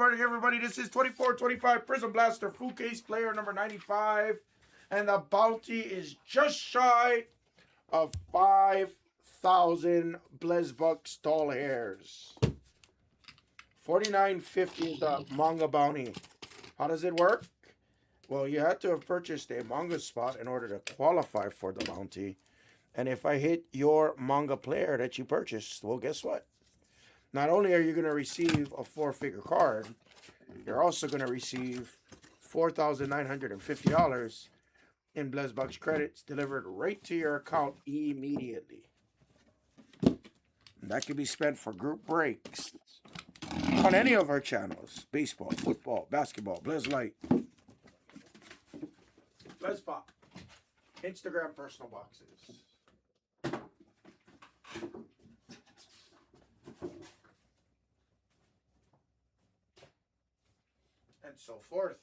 morning, everybody. This is 2425 Prizm Blaster Full Case Player number 95. And the bounty is just shy of 5,000 Blez Bucks tall hairs. 49.50 is the manga bounty. How does it work? Well, you had to have purchased a manga spot in order to qualify for the bounty. And if I hit your manga player that you purchased, well, guess what? Not only are you going to receive a 4-figure card, you're also going to receive $4,950 in Blez Bucks credits delivered right to your account immediately. And that can be spent for group breaks on any of our channels: baseball, football, basketball, Blez Light, Blez Pop, Instagram personal boxes. And so forth.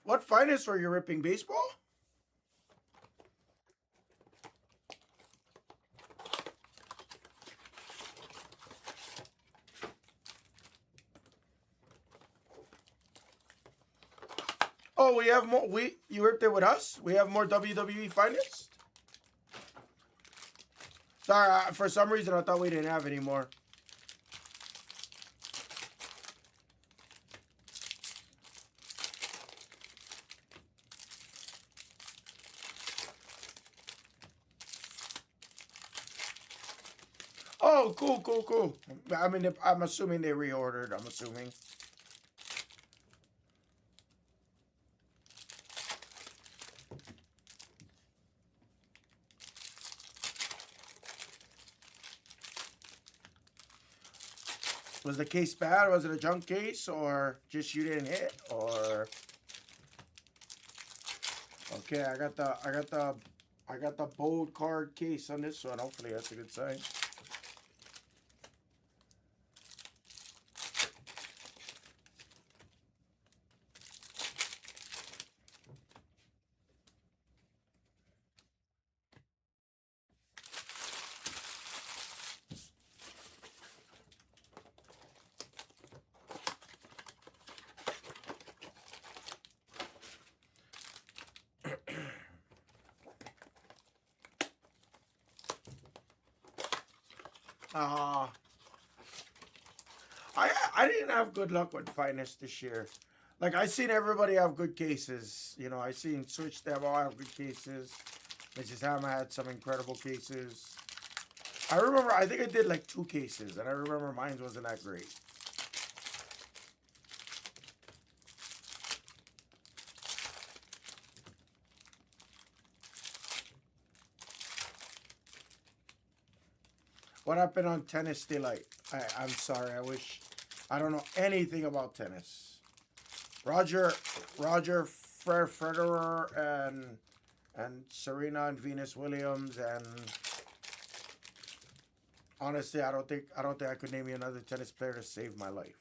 What finest were you ripping? Baseball? Oh, we have more. You ripped it with us? We have more WWE finest? Sorry, for some reason I thought we didn't have any more. Oh, cool, cool, cool. I mean, I'm assuming they reordered. I'm assuming. Was the case bad? Was it a junk case, or just you didn't hit, or? Okay, I got the bold card case on this one. Hopefully that's a good sign. I didn't have good luck with finest this year. Like, I seen everybody have good cases. You know, I seen Switch, they all have good cases. Mrs. Hammer had some incredible cases. I remember, I think I did like 2 cases, and I remember mine wasn't that great. What happened on Tennis Delight? I'm sorry, I don't know anything about tennis. Roger Federer and Serena and Venus Williams, and honestly, I don't think I could name you another tennis player to save my life.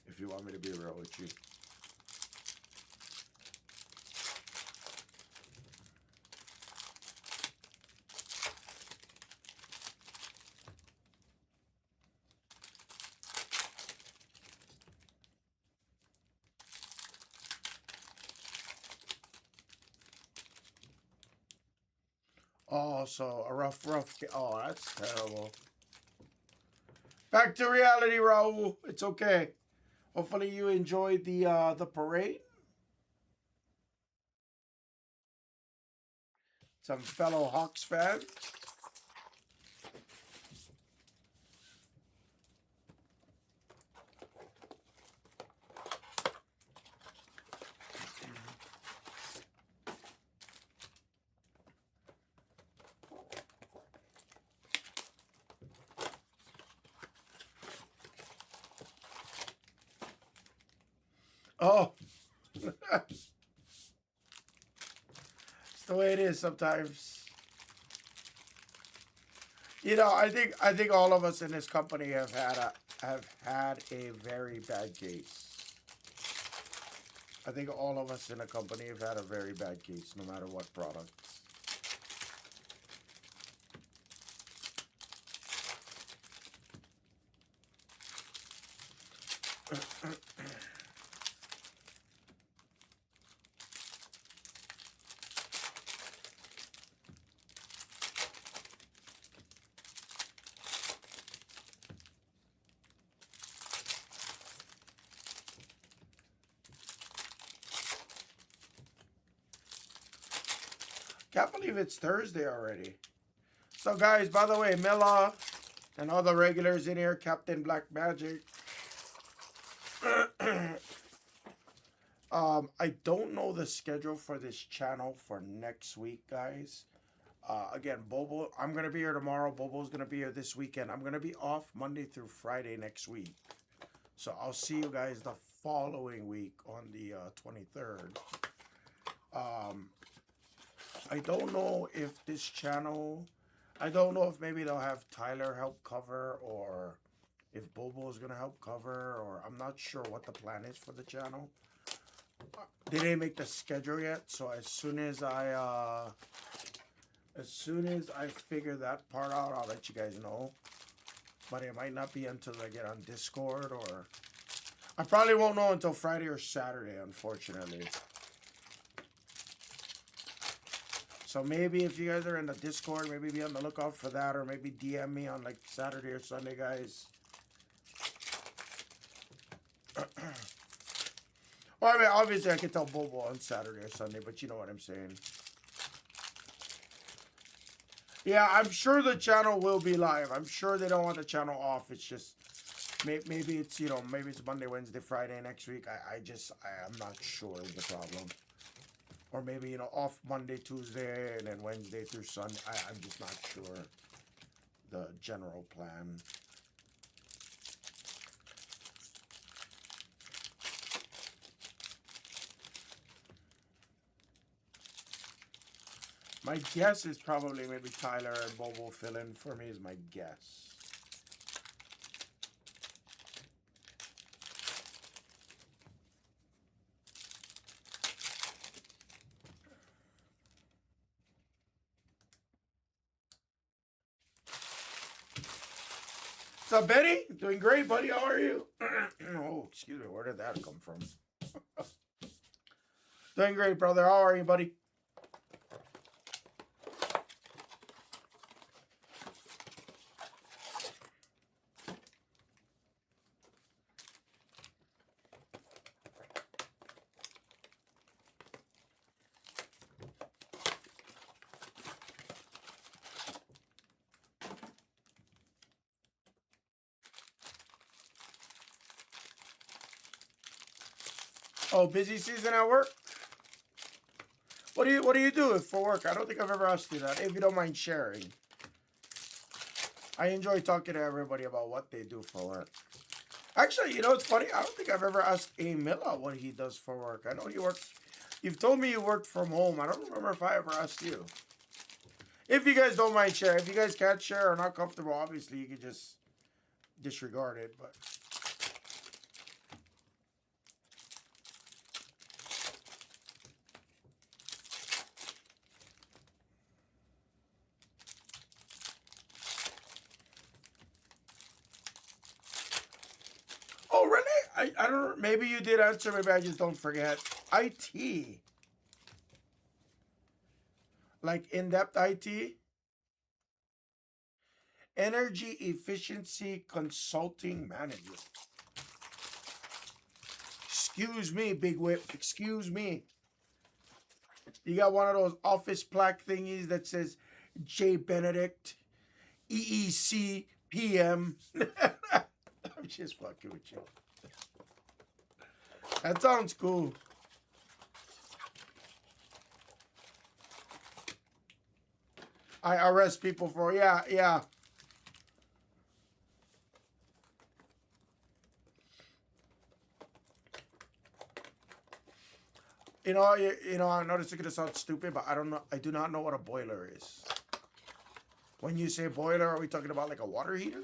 If you want me to be real with you. Oh, so a rough. Oh, that's terrible. Back to reality, Raul. It's okay. Hopefully you enjoyed the parade. Some fellow Hawks fans. Oh. the way it is sometimes. You know, I think all of us in this company have had a very bad case. I think all of us in the company have had a very bad case, no matter what products. Can't believe it's Thursday already. So guys, by the way, Milla and all the regulars in here, Captain Black Magic. I don't know the schedule for this channel for next week, guys. Again, Bobo, I'm going to be here tomorrow. Bobo's going to be here this weekend. I'm going to be off Monday through Friday next week. So I'll see you guys the following week on the 23rd. I don't know if this channel, I don't know if maybe they'll have Tyler help cover or if Bobo is going to help cover, or I'm not sure what the plan is for the channel. They didn't make the schedule yet, so as soon as I figure that part out, I'll let you guys know. But it might not be until I get on Discord, or I probably won't know until Friday or Saturday, unfortunately. So maybe if you guys are in the Discord, maybe be on the lookout for that, or maybe DM me on like Saturday or Sunday, guys. Well, I mean, obviously I can tell Bobo on Saturday or Sunday, but you know what I'm saying. Yeah, I'm sure the channel will be live. I'm sure they don't want the channel off. It's just, maybe it's, you know, maybe it's Monday, Wednesday, Friday next week. I'm not sure is the problem. Or maybe, you know, off Monday, Tuesday, and then Wednesday through Sunday. I'm just not sure the general plan. My guess is probably maybe Tyler and Bobo fill in for me is my guess. What's up, Betty? Doing great, buddy. How are you? Oh, excuse me. Where did that come from? Doing great, brother. How are you, buddy? Oh, busy season at work? What do you do for work? I don't think I've ever asked you that. If you don't mind sharing. I enjoy talking to everybody about what they do for work. Actually, you know what's funny? I don't think I've ever asked A. Milla what he does for work. I know he works. You've told me you worked from home. I don't remember if I ever asked you. If you guys don't mind sharing. If you guys can't share or not comfortable, obviously you can just disregard it. But oh, really? I don't. Maybe you did answer. Maybe I just don't forget. IT. Like in-depth IT? Energy Efficiency Consulting Manager. Excuse me, Big Whip. Excuse me. You got one of those office plaque thingies that says J. Benedict, EEC, PM. I'm just fucking with you. That sounds cool. I arrest people for, yeah. I know this is gonna sound stupid, but I don't know. I do not know what a boiler is. When you say boiler, are we talking about like a water heater?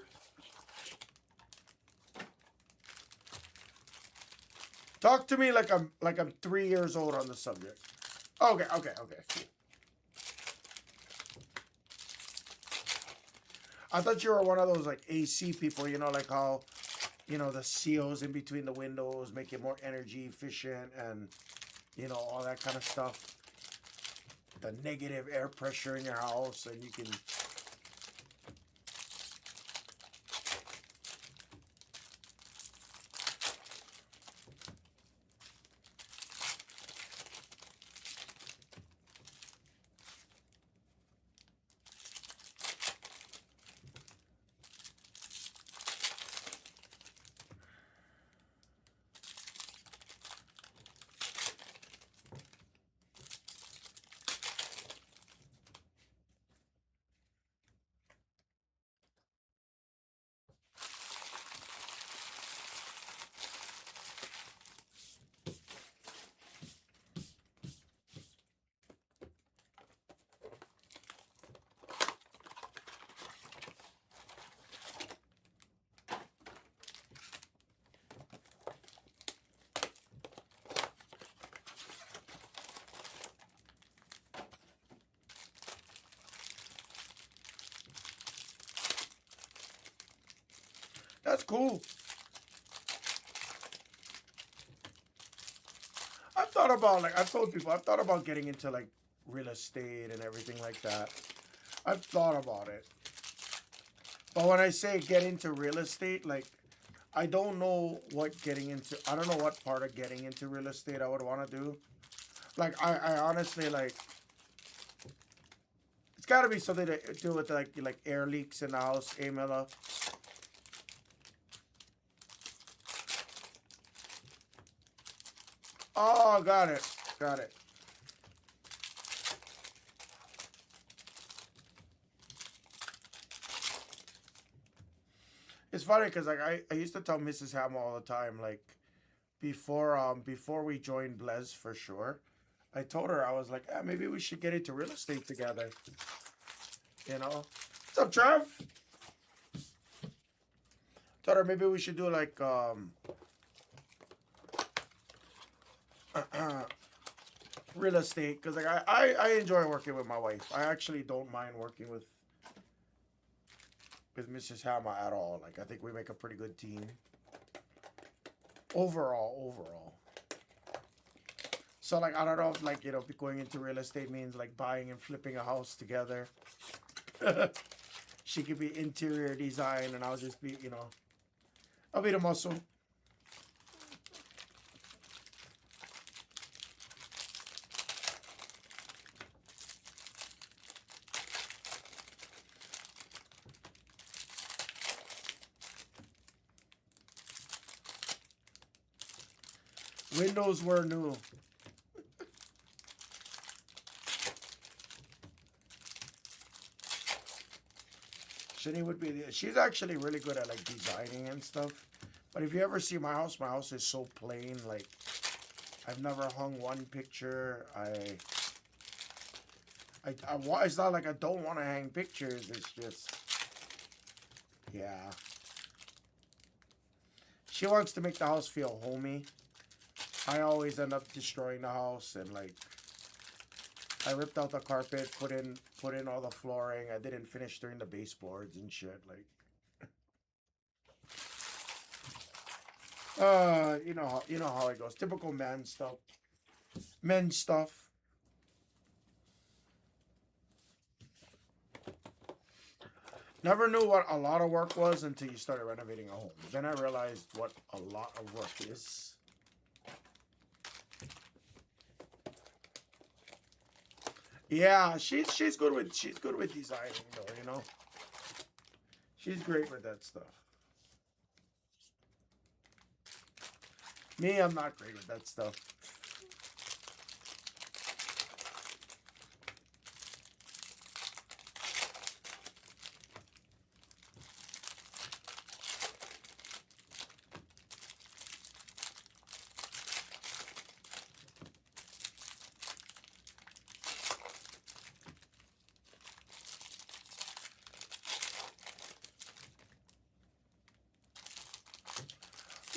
Talk to me like I'm 3 years old on the subject. Okay. I thought you were one of those like AC people, like how, the seals in between the windows make it more energy efficient and, all that kind of stuff. The negative air pressure in your house, and you can. That's cool. I've told people, I've thought about getting into like real estate and everything like that. I've thought about it. But when I say get into real estate, like, I don't know I don't know what part of getting into real estate I would want to do. Like, I honestly, like, it's got to be something to do with, like air leaks in the house, Amela. Oh, got it. Got it. It's funny because like I used to tell Mrs. Ham all the time, like before we joined Blez for sure. I told her, I was like, maybe we should get into real estate together. You know? What's up, Trev? Told her maybe we should do like real estate, because like I enjoy working with my wife. I actually don't mind working with Mrs. Hammer at all. Like, I think we make a pretty good team. Overall. So like, I don't know if like, going into real estate means like buying and flipping a house together. She could be interior design and I'll just be, I'll be the muscle. Windows were new. Shani would be she's actually really good at like designing and stuff. But if you ever see my house is so plain. Like, I've never hung one picture. It's not like I don't want to hang pictures. It's just, yeah. She wants to make the house feel homey. I always end up destroying the house, and like, I ripped out the carpet, put in all the flooring. I didn't finish doing the baseboards and shit. Like, you know how it goes. Typical man stuff. Men stuff. Never knew what a lot of work was until you started renovating a home. Then I realized what a lot of work is. Yeah, she's good with designing though. She's great with that stuff. Me, I'm not great with that stuff.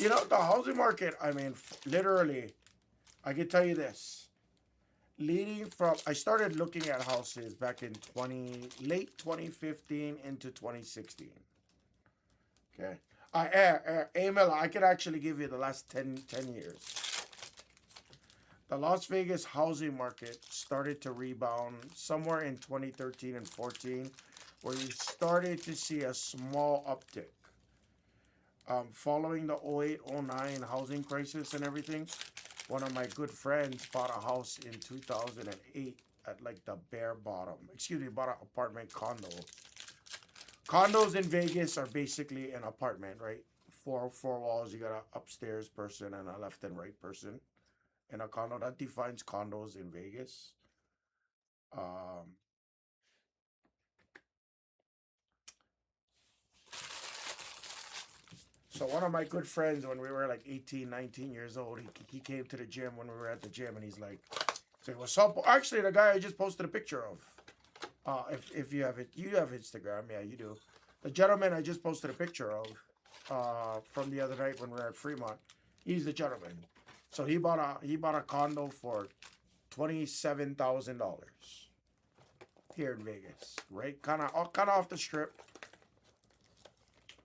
The housing market, I mean, literally, I can tell you this. Leading from, I started looking at houses back in late 2015 into 2016. Okay. Emil, I could actually give you the last 10 years. The Las Vegas housing market started to rebound somewhere in 2013 and 14, where you started to see a small uptick. Following the 08, 09 housing crisis and everything, one of my good friends bought a house in 2008 at like the bare bottom. Excuse me, bought an apartment condo. Condos in Vegas are basically an apartment, right? Four walls. You got an upstairs person and a left and right person in a condo. That defines condos in Vegas. Um, so one of my good friends, when we were like 18, 19 years old, he came to the gym when we were at the gym, and he's like, "Say what's up?" Actually, the guy I just posted a picture of. If you have it, you have Instagram, yeah, you do. The gentleman I just posted a picture of, from the other night when we were at Fremont, he's the gentleman. So he bought a condo for $27,000 here in Vegas, right? Kind of off the strip,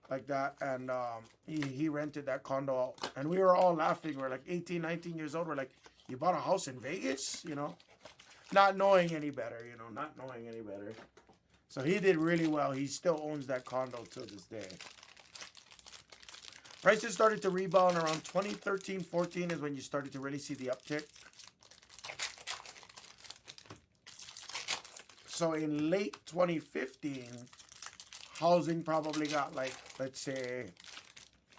like that, and he rented that condo out, and we were all laughing. We're like 18, 19 years old. We're like, "You bought a house in Vegas?" Not knowing any better, not knowing any better. So he did really well. He still owns that condo to this day. Prices started to rebound around 2013, 14 is when you started to really see the uptick. So in late 2015, housing probably got like, let's say,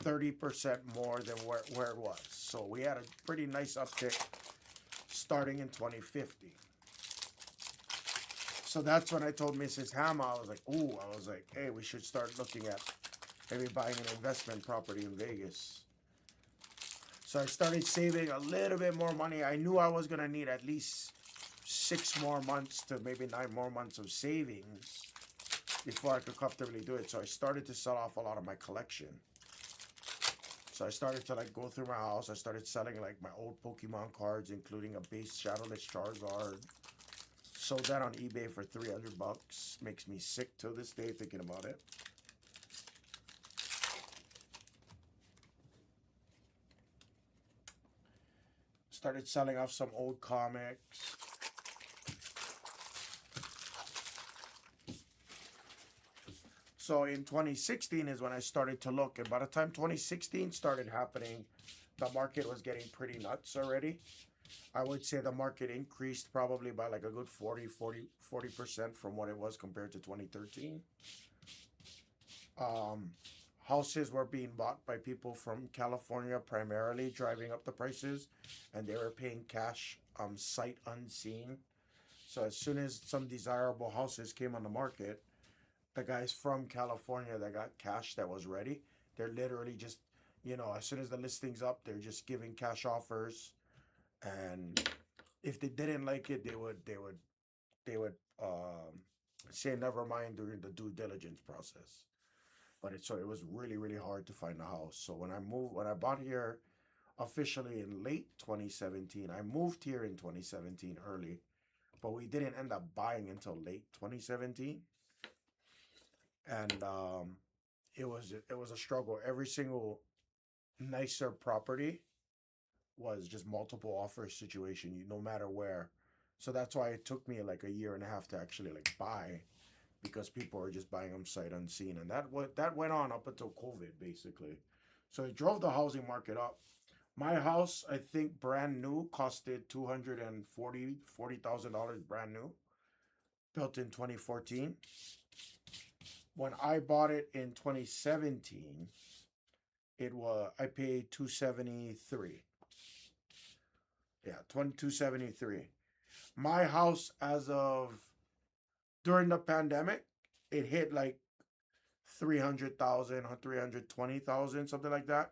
30% more than where it was. So we had a pretty nice uptick starting in 2015. So that's when I told Mrs. Hama, I was like, hey, we should start looking at maybe buying an investment property in Vegas. So I started saving a little bit more money. I knew I was going to need at least 6 more months to maybe 9 more months of savings before I could comfortably do it. So I started to sell off a lot of my collection. So I started to go through my house. I started selling my old Pokemon cards, including a base Shadowless Charizard. Sold that on eBay for $300. Makes me sick to this day thinking about it. Started selling off some old comics. So in 2016 is when I started to look. And by the time 2016 started happening, the market was getting pretty nuts already. I would say the market increased probably by a good 40% from what it was compared to 2013. Houses were being bought by people from California primarily, driving up the prices, and they were paying cash, sight unseen. So as soon as some desirable houses came on the market, the guys from California that got cash that was ready, they're literally just, as soon as the listing's up, they're just giving cash offers. And if they didn't like it, they would say never mind during the due diligence process. But it was really, really hard to find a house. So when I bought here officially in late 2017, I moved here in 2017 early, but we didn't end up buying until late 2017. And it was a struggle. Every single nicer property was just multiple offers situation, no matter where. So that's why it took me a year and a half to actually buy, because people were just buying them sight unseen, and that went on up until COVID basically. So it drove the housing market up. My house, I think brand new, costed $240,000 brand new, built in 2014. When I bought it in 2017, I paid 273. Yeah, 2273. My house, as of during the pandemic, it hit 300,000 or 320,000, something like that.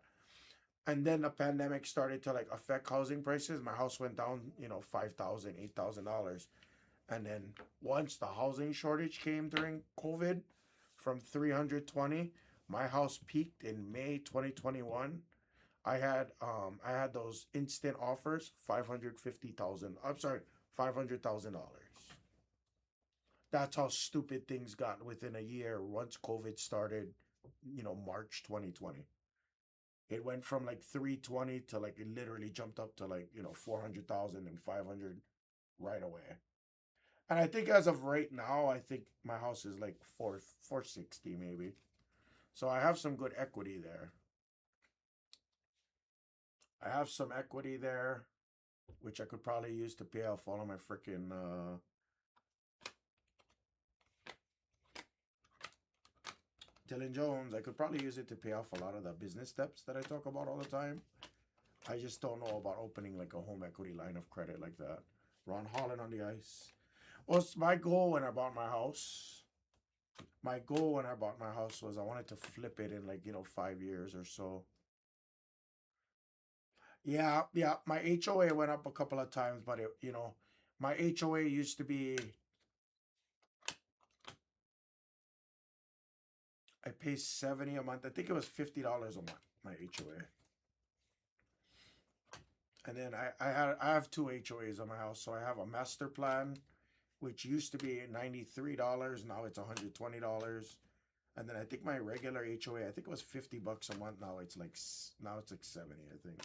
And then the pandemic started to affect housing prices. My house went down, $5,000, $8,000. And then once the housing shortage came during COVID, from 320, my house peaked in May 2021. I had those instant offers, 550,000. I'm sorry, $500,000. That's how stupid things got within a year once COVID started, March 2020. It went from like 320 to like it literally jumped up to like, 400,000 and 500 right away. And I think as of right now, I think my house is like 460 maybe. So I have some good equity there. I have some equity there, which I could probably use to pay off all of my freaking Dylan Jones. I could probably use it to pay off a lot of the business debts that I talk about all the time. I just don't know about opening like a home equity line of credit like that. Ron Holland on the ice. What's my goal when I bought my house? My goal when I bought my house was I wanted to flip it in like, 5 years or so. Yeah, yeah. My HOA went up a couple of times, but my HOA used to be, I pay 70 a month. I think it was $50 a month, my HOA. And then I have two HOAs on my house. So I have a master plan, which used to be $93. Now it's $120. And then I think my regular HOA, I think it was $50 a month. Now it's like 70, I think.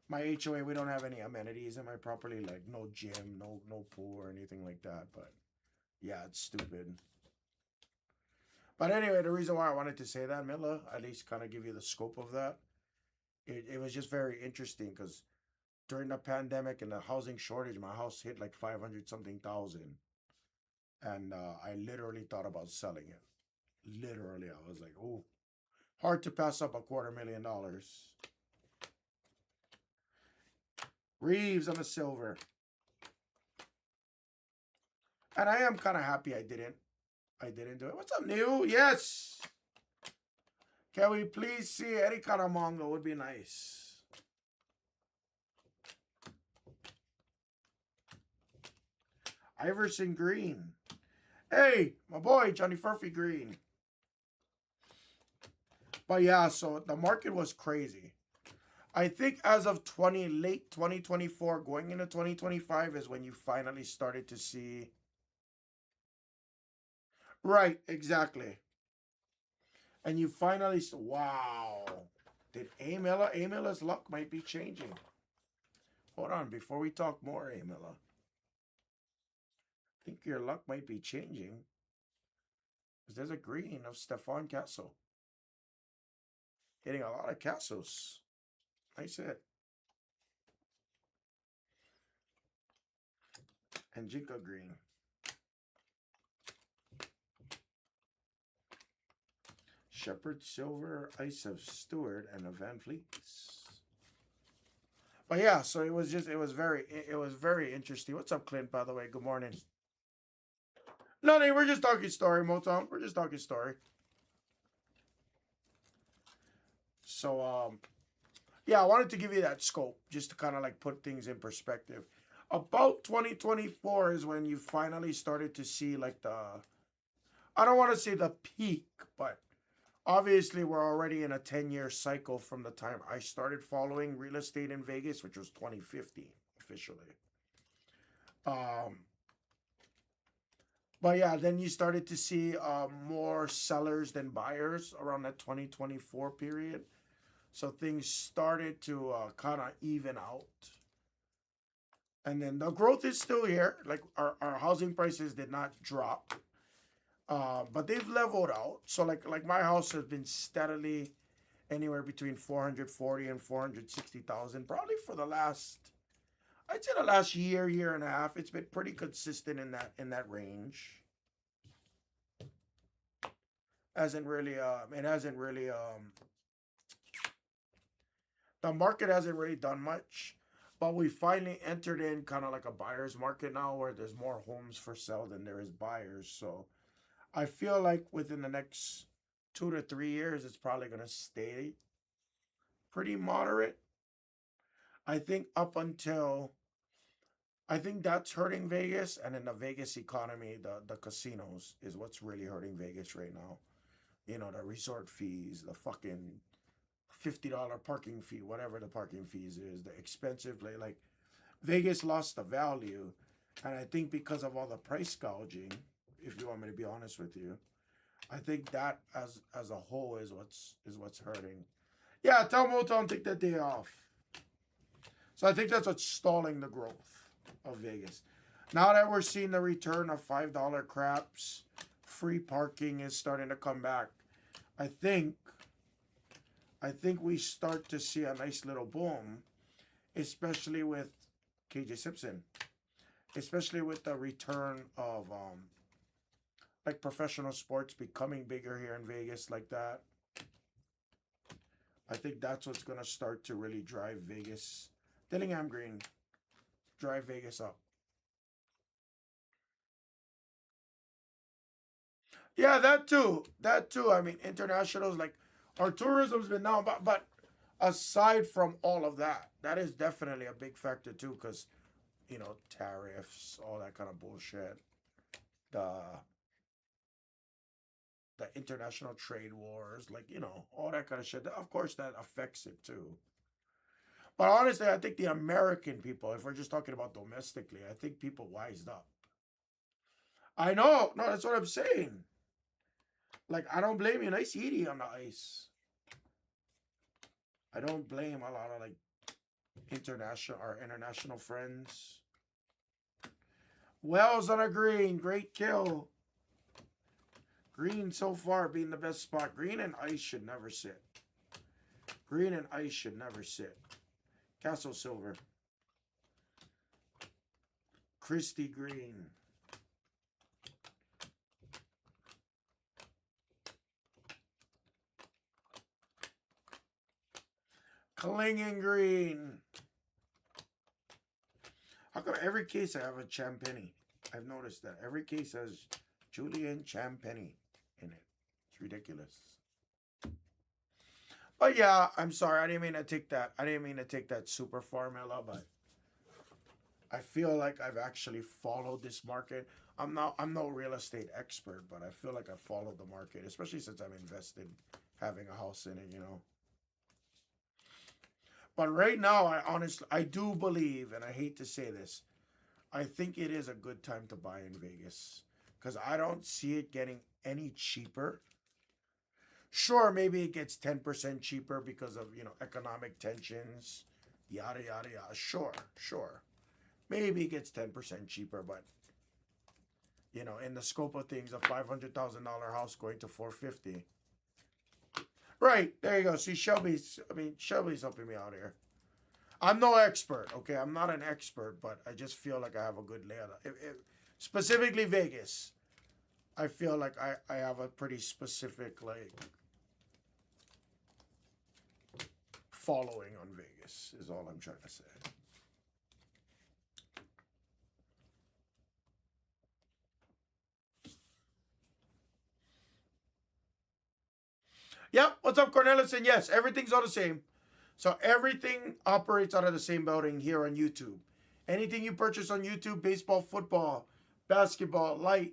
My HOA, we don't have any amenities in my property, like no gym, no pool or anything like that. But yeah, it's stupid. But anyway, the reason why I wanted to say that, Milla, at least kind of give you the scope of that, it was just very interesting because during the pandemic and the housing shortage, my house hit like 500 something thousand. And I literally thought about selling it. Literally, I was like, oh, hard to pass up $250,000. Reeves on a silver. And I am kind of happy I didn't do it. What's up, New? Yes. Can we please see any kind of manga? Would be nice. Iverson Green. Hey, my boy, Johnny Furphy Green. But yeah, so the market was crazy. I think as of late 2024, going into 2025 is when you finally started to see. Right, exactly. And you finally, wow. Did Amilla's luck might be changing. Hold on, before we talk more, Amilla. I think your luck might be changing. Because there's a green of Stefan Castle. Getting a lot of castles. Nice hit. And Jinka green. Shepherd Silver, Ice of Stewart, and a Van Fleets. But yeah, so it was very interesting. What's up, Clint, by the way? Good morning. No, we're just talking story, Motown. We're just talking story. So yeah, I wanted to give you that scope just to kind of like put things in perspective. About 2024 is when you finally started to see like I don't want to say the peak, but obviously we're already in a 10-year cycle from the time I started following real estate in Vegas, which was 2050 officially. Um, but yeah, then you started to see more sellers than buyers around that 2024 period. So things started to kind of even out. And then the growth is still here. Like our housing prices did not drop, but they've leveled out. So like my house has been steadily anywhere between 440 and 460,000, probably for the last, I'd say the last year and a half. It's been pretty consistent in that range. It hasn't really the market hasn't really done much, but we finally entered in kind of like a buyer's market now where there's more homes for sale than there is buyers. So I feel like within the next 2 to 3 years, it's probably going to stay pretty moderate. I think up until, I think that's hurting Vegas, and in the Vegas economy, the casinos is what's really hurting Vegas right now. You know, the resort fees, the fucking $50 parking fee, whatever the parking fees is, the expensive like Vegas lost the value, and I think because of all the price gouging, if you want me to be honest with you, I think that as a whole is what's hurting. Yeah, tell Motown take that day off. So I think that's what's stalling the growth of Vegas. Now that we're seeing the return of $5 craps, free parking is starting to come back. I think I think we start to see a nice little boom, especially with KJ Simpson, especially with the return of like professional sports becoming bigger here in Vegas like that. I think that's what's gonna start to really drive Vegas. Dillingham Green, drive Vegas up. Yeah, that too. That too. I mean, internationals like our tourism's been down, but aside from all of that, that is definitely a big factor too, because tariffs, all that kind of bullshit. The the international trade wars, like all that kind of shit. Of course, that affects it too. But honestly, I think the American people, if we're just talking about domestically, I think people wised up. I know, no, that's what I'm saying. Like, I don't blame you. Nice eating on the ice. I don't blame a lot of like international friends. Wells on a green, great kill. Green so far being the best spot. Green and ice should never sit. Green and ice should never sit. Castle Silver. Christy Green. Clinging Green. How come every case I have a Champagny? I've noticed that. Every case has Julian Champagny in it. It's ridiculous. But yeah, I'm sorry. I didn't mean to take that. I didn't mean to take that super far, Mela, but I feel like I've actually followed this market. I'm no real estate expert, but I feel like I followed the market, especially since I'm invested having a house in it. But right now, I do believe, and I hate to say this, I think it is a good time to buy in Vegas because I don't see it getting any cheaper. Sure, maybe it gets 10% cheaper because of economic tensions, yada yada yada. Sure, sure. Maybe it gets 10% cheaper, but in the scope of things, a $500,000 house going to 450. Right, there you go. See, Shelby's helping me out here. I'm no expert, okay? I'm not an expert, but I just feel like I have a good layout. Specifically Vegas, I feel like I have a pretty specific, like, following on Vegas, is all I'm trying to say. Yep, what's up, Cornelis? And yes, everything's all the same. So everything operates out of the same building here on YouTube. Anything you purchase on YouTube, baseball, football, basketball, light,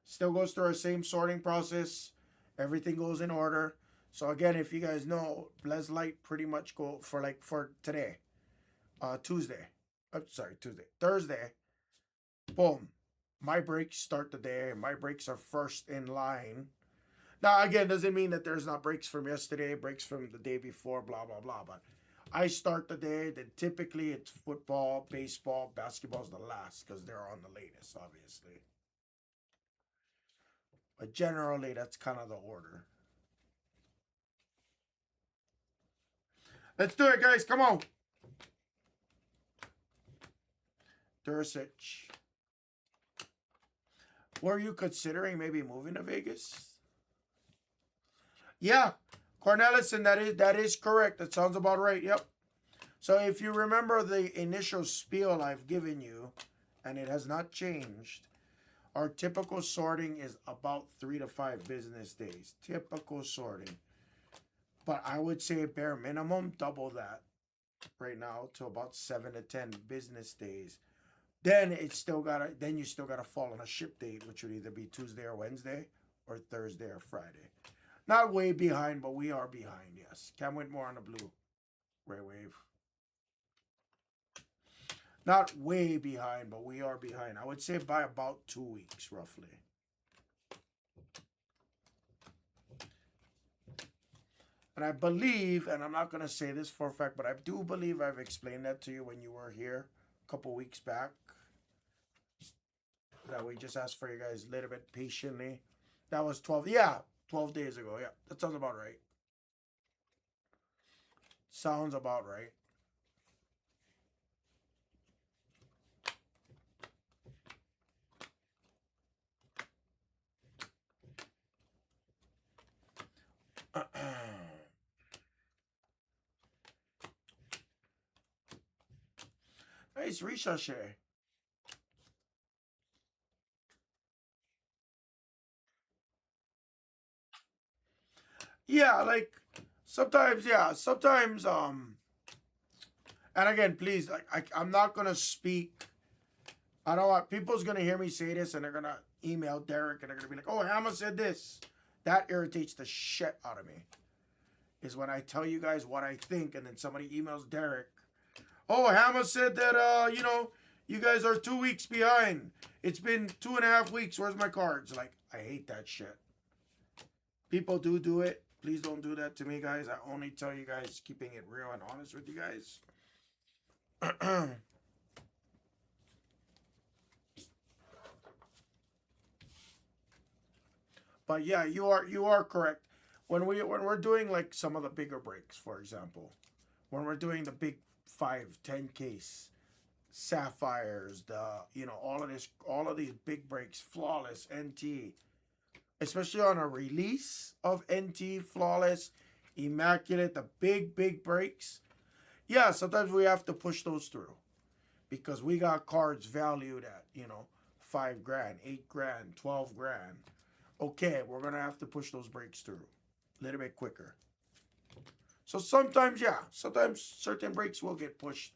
still goes through our same sorting process. Everything goes in order. So again, if you guys know, Blez Light pretty much go for today, Tuesday. Sorry, Tuesday, Thursday. Boom. My breaks start the day. My breaks are first in line. Now, again, doesn't mean that there's not breaks from yesterday, breaks from the day before, blah, blah, blah. But I start the day, then typically it's football, baseball, basketball's the last because they're on the latest, obviously. But generally, that's kind of the order. Let's do it, guys. Come on. Dursich. Were you considering maybe moving to Vegas? Yeah, Cornelison, that is correct. That sounds about right. Yep. So if you remember the initial spiel I've given you, and it has not changed, our typical sorting is about 3 to 5 business days. Typical sorting. But I would say bare minimum, double that right now to about 7 to 10 business days. Then you still gotta fall on a ship date, which would either be Tuesday or Wednesday or Thursday or Friday. Not way behind, but we are behind, yes. Cam Whitmore on the blue. Ray Wave. Not way behind, but we are behind. I would say by about 2 weeks, roughly. And I believe, and I'm not going to say this for a fact, but I do believe I've explained that to you when you were here a couple weeks back. That we just asked for you guys a little bit patiently. That was 12, yeah, 12 days ago. Yeah, that sounds about right. Sounds about right. Nice ricochet. Yeah, like sometimes, yeah, sometimes, and again, please, like I'm not gonna speak. I don't want people's gonna hear me say this and they're gonna email Derek and they're gonna be like, "Oh, Hammer said this." That irritates the shit out of me. Is when I tell you guys what I think and then somebody emails Derek, "Oh, Hammer said that you guys are 2 weeks behind. It's been 2.5 weeks. Where's my cards?" Like, I hate that shit. People do it. Please don't do that to me, guys. I only tell you guys keeping it real and honest with you guys. But yeah, you are correct. When we're doing like some of the bigger breaks, for example, when we're doing the big 5, 10 case sapphires, all of these big breaks, flawless NT, especially on a release of NT flawless, immaculate, the big breaks. Yeah, sometimes we have to push those through because we got cards valued at 5 grand, 8 grand, 12 grand. Okay, we're gonna have to push those breaks through a little bit quicker. So sometimes, yeah, sometimes certain breaks will get pushed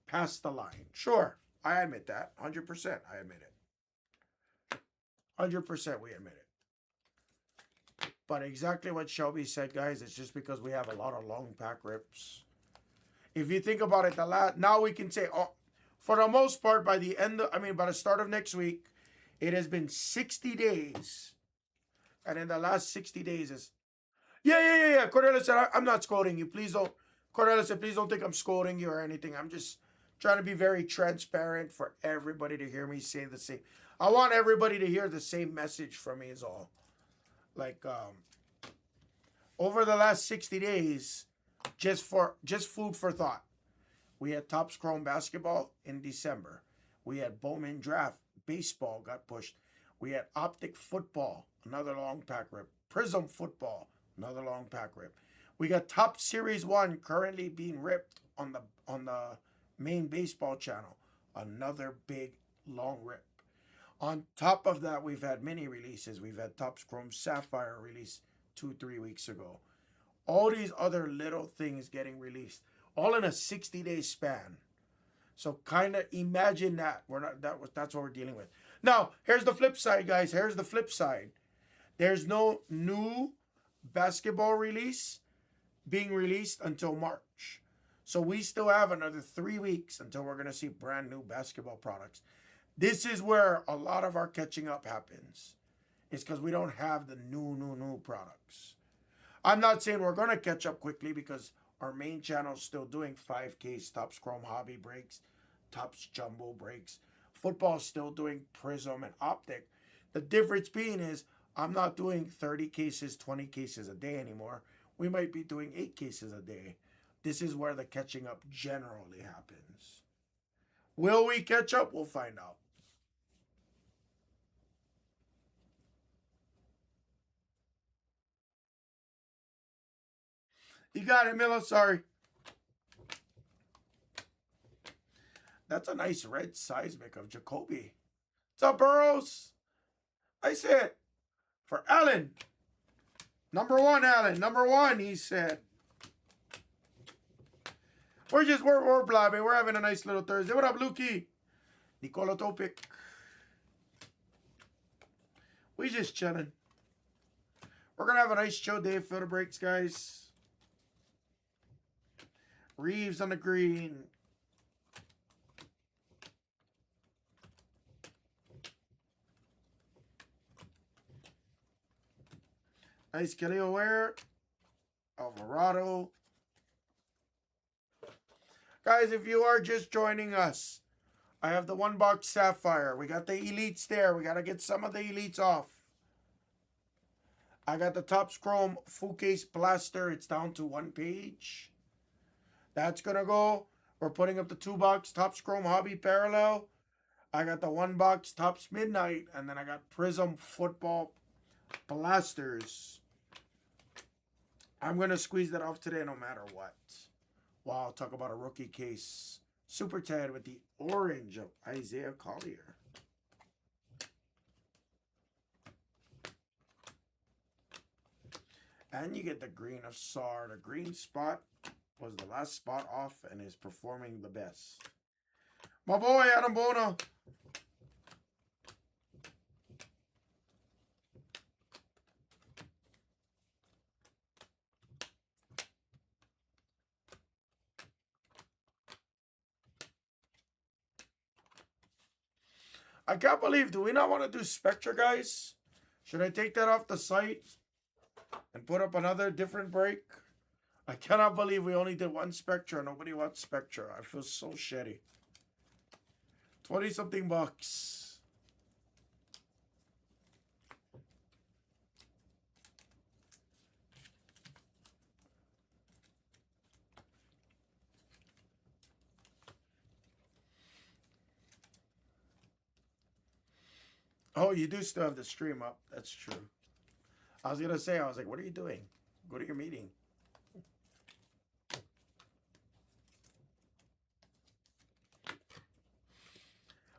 past the line. Sure, I admit that. 100%, I admit it. 100%, we admit it. But exactly what Shelby said, guys, it's just because we have a lot of long pack rips. If you think about it, now we can say, for the most part, by the start of next week, it has been 60 days. And in the last 60 days is, yeah. Cordelia said, I'm not scolding you. Please don't. Cordelia said, please don't think I'm scolding you or anything. I'm just trying to be very transparent for everybody to hear me say the same. I want everybody to hear the same message from me is all. Like, over the last 60 days, just food for thought. We had Topps Chrome basketball in December. We had Bowman draft baseball got pushed. We had Optic football, another long pack rip. Prizm football, another long pack rip. We got Top Series 1 currently being ripped on the main baseball channel. Another big long rip. On top of that, we've had mini releases. We've had Topps Chrome Sapphire released 2-3 weeks ago. All these other little things getting released, all in a 60-day span. So kind of imagine that. That's what we're dealing with. Now, here's the flip side, guys. Here's the flip side. There's no new basketball release being released until March. So we still have another 3 weeks until we're going to see brand new basketball products. This is where a lot of our catching up happens. It's because we don't have the new products. I'm not saying we're going to catch up quickly because our main channel is still doing 5K Topps Chrome Hobby breaks, Topps Jumbo breaks. Football's still doing Prizm and Optic. The difference being is I'm not doing 30 cases, 20 cases a day anymore. We might be doing 8 cases a day. This is where the catching up generally happens. Will we catch up? We'll find out. You got it, Miller. Sorry. That's a nice red seismic of Jacoby. What's up, Burrows? I said, for Allen. Number 1, Allen. Number 1, he said. We're blabbing. We're having a nice little Thursday. What up, Lukey? Nicola Topic. We just chilling. We're going to have a nice chill day. Filter breaks, guys. Reeves on the green. Nice Kelly O'Hare. Alvarado. Guys, if you are just joining us, I have the 1-box Sapphire. We got the Elites there. We got to get some of the Elites off. I got the Topps Chrome full case blaster. It's down to 1 page. That's going to go. We're putting up the 2-box Topps Chrome Hobby Parallel. I got the 1-box Topps Midnight. And then I got Prizm Football Blasters. I'm going to squeeze that off today no matter what. Wow, I'll talk about a rookie case. Super Tad with the orange of Isaiah Collier. And you get the green of Sar. The green spot was the last spot off and is performing the best. My boy, Adam Bona. I can't believe, do we not want to do Spectra, guys? Should I take that off the site and put up another different break? I cannot believe we only did 1 Spectra. Nobody wants Spectra. I feel so shitty. 20-something bucks. Oh, you do still have the stream up. That's true. I was going to say, I was like, what are you doing? Go to your meeting.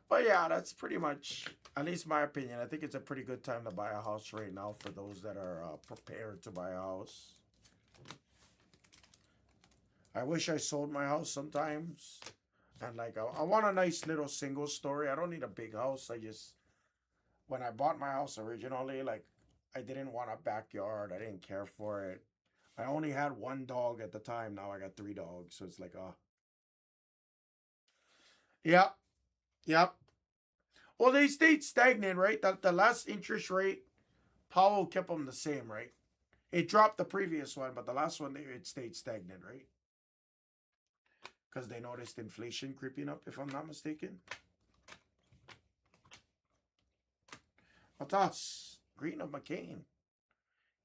But yeah, that's pretty much, at least my opinion. I think it's a pretty good time to buy a house right now for those that are prepared to buy a house. I wish I sold my house sometimes. And like, I want a nice little single story. I don't need a big house. I just, when I bought my house originally, like, I didn't want a backyard. I didn't care for it. I only had 1 dog at the time. Now I got 3 dogs. So it's like, Yep. Yep. Well, they stayed stagnant, right? The last interest rate, Powell kept them the same, right? It dropped the previous one, but the last one, it stayed stagnant, right? Because they noticed inflation creeping up, if I'm not mistaken. Matas, green of McCain.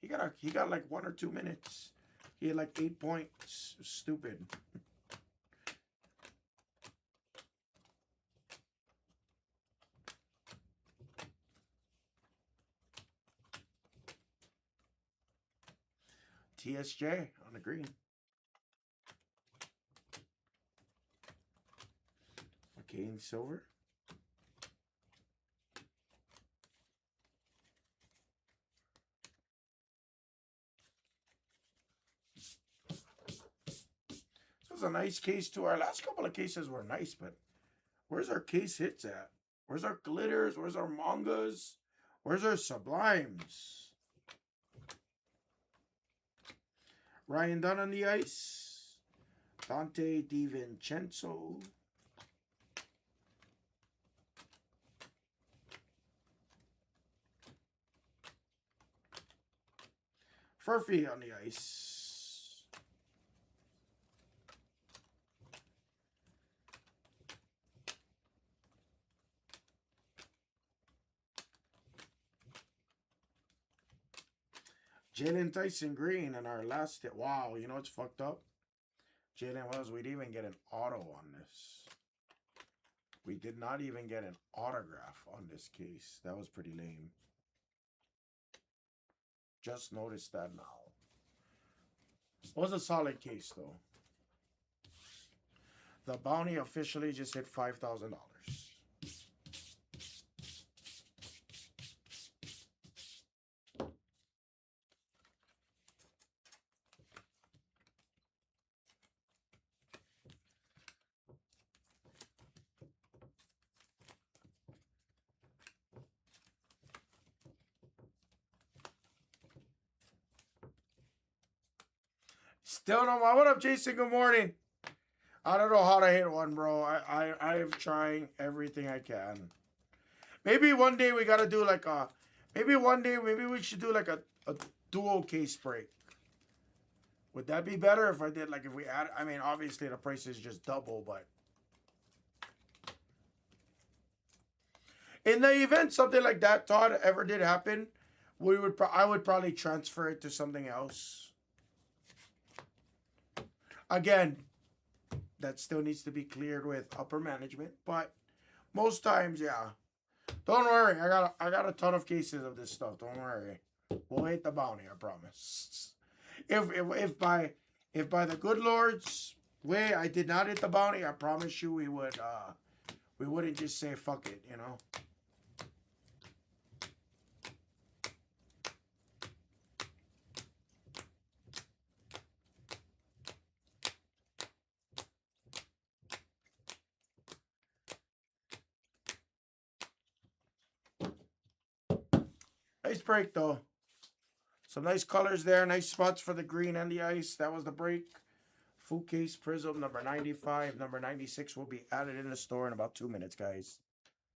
He got like 1 or 2 minutes. He had like 8 points. Stupid. TSJ on the green. McCain silver. This was a nice case too. Our last couple of cases were nice, but where's our case hits at? Where's our glitters? Where's our mangas? Where's our sublimes? Ryan Dunn on the ice. Dante DiVincenzo. Furphy on the ice. Jalen Tyson Green in our last hit. Wow, you know what's fucked up? Jalen Wells, we didn't even get an auto on this. We did not even get an autograph on this case. That was pretty lame. Just noticed that now. It was a solid case, though. The bounty officially just hit $5,000. Still no more. What up, Jason? Good morning. I don't know how to hit one, bro. I'm trying everything I can. Maybe one day we gotta do like a. Maybe one day, maybe we should do like a dual case break. Would that be better if I did like if we add? I mean, obviously the price is just double, but in the event something like that, Todd, ever did happen, I would probably transfer it to something else. Again, that still needs to be cleared with upper management, but most times, yeah. Don't worry, I got a ton of cases of this stuff. Don't worry, we'll hit the bounty. I promise. If by the good Lord's way I did not hit the bounty, I promise you we wouldn't just say fuck it, you know. Nice break though. Some nice colors there. Nice spots for the green and the ice. That was the break. Full case Prizm number 95. Number 96 will be added in the store in about 2 minutes, guys.